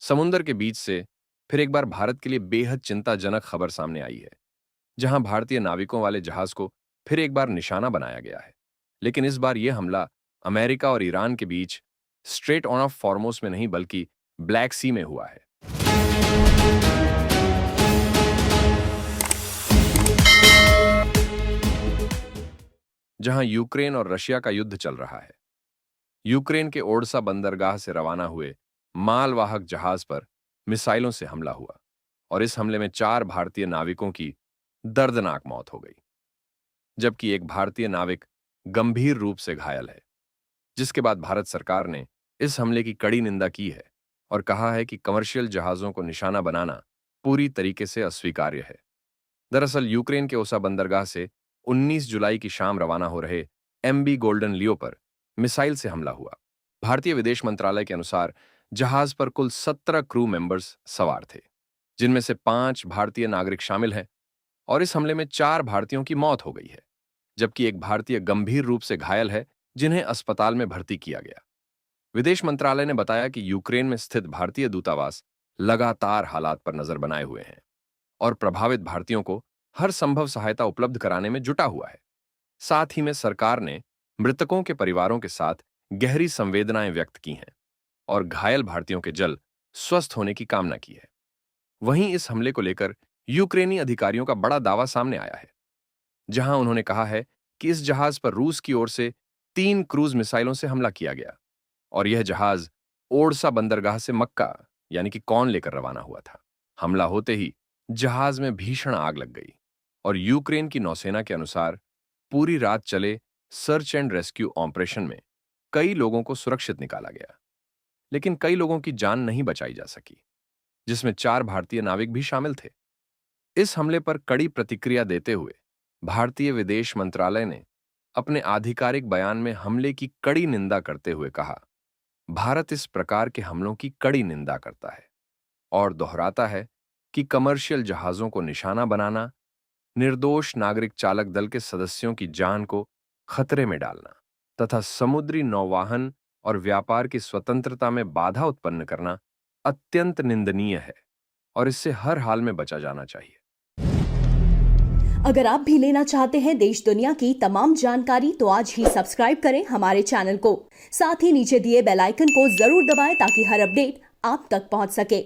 समुद्र के बीच से फिर एक बार भारत के लिए बेहद चिंताजनक खबर सामने आई है, जहां भारतीय नाविकों वाले जहाज को फिर एक बार निशाना बनाया गया है। लेकिन इस बार यह हमला अमेरिका और ईरान के बीच स्ट्रेट ऑफ फॉर्मोस में नहीं बल्कि ब्लैक सी में हुआ है। जहां यूक्रेन और रशिया का युद्ध चल रहा है। यूक्रेन के ओडसा बंदरगाह से रवाना हुए मालवाहक जहाज पर मिसाइलों से हमला हुआ और इस हमले में 4 भारतीय नाविकों की दर्दनाक मौत हो गई, जबकि एक भारतीय नाविक गंभीर रूप से घायल है। जिसके बाद भारत सरकार ने इस हमले की कड़ी निंदा की है और कहा है कि कमर्शियल जहाजों को निशाना बनाना पूरी तरीके से अस्वीकार्य है। दरअसल यूक्रेन के ओसा बंदरगाह से 19 जुलाई की शाम रवाना हो रहे MV गोल्डन लियो पर मिसाइल से हमला हुआ। भारतीय विदेश मंत्रालय के अनुसार जहाज पर कुल 17 क्रू मेंबर्स सवार थे, जिनमें से 5 भारतीय नागरिक शामिल हैं और इस हमले में 4 भारतीयों की मौत हो गई है, जबकि एक भारतीय गंभीर रूप से घायल है, जिन्हें अस्पताल में भर्ती किया गया। विदेश मंत्रालय ने बताया कि यूक्रेन में स्थित भारतीय दूतावास लगातार हालात पर नजर बनाए हुए हैं और प्रभावित भारतीयों को हर संभव सहायता उपलब्ध कराने में जुटा हुआ है। साथ ही में सरकार ने मृतकों के परिवारों के साथ गहरी संवेदनाएं व्यक्त की हैं और घायल भारतीयों के जल्द स्वस्थ होने की कामना की है। वहीं इस हमले को लेकर यूक्रेनी अधिकारियों का बड़ा दावा सामने आया है, जहां उन्होंने कहा है कि इस जहाज पर रूस की ओर से 3 क्रूज मिसाइलों से हमला किया गया और यह जहाज ओडसा बंदरगाह से मक्का यानी कि कौन लेकर रवाना हुआ था। हमला होते ही जहाज में भीषण आग लग गई और यूक्रेन की नौसेना के अनुसार पूरी रात चले सर्च एंड रेस्क्यू ऑपरेशन में कई लोगों को सुरक्षित निकाला गया, लेकिन कई लोगों की जान नहीं बचाई जा सकी, जिसमें 4 भारतीय नाविक भी शामिल थे। इस हमले पर कड़ी प्रतिक्रिया देते हुए भारतीय विदेश मंत्रालय ने अपने आधिकारिक बयान में हमले की कड़ी निंदा करते हुए कहा, भारत इस प्रकार के हमलों की कड़ी निंदा करता है और दोहराता है कि कमर्शियल जहाजों को निशाना बनाना, निर्दोष नागरिक चालक दल के सदस्यों की जान को खतरे में डालना तथा समुद्री नौवाहन और व्यापार की स्वतंत्रता में बाधा उत्पन्न करना अत्यंत निंदनीय है और इससे हर हाल में बचा जाना चाहिए। अगर आप भी लेना चाहते हैं देश दुनिया की तमाम जानकारी तो आज ही सब्सक्राइब करें हमारे चैनल को। साथ ही नीचे दिए बेल आइकन को जरूर दबाएं ताकि हर अपडेट आप तक पहुंच सके।